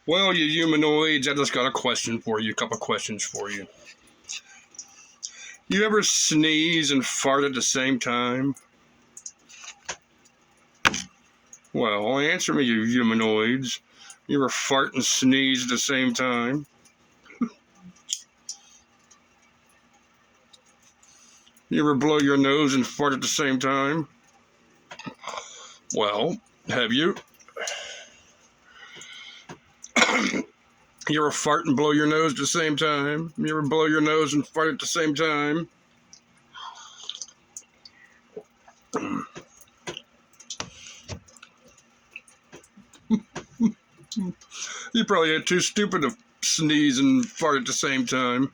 Well, you humanoids, I just got a question for you, a couple questions for you. You ever sneeze and fart at the same time? Well, answer me, you humanoids. You ever fart and sneeze at the same time? You ever blow your nose and fart at the same time? Well, have you? You ever fart and blow your nose at the same time? You ever blow your nose and fart at the same time? You probably ain't too stupid to sneeze and fart at the same time.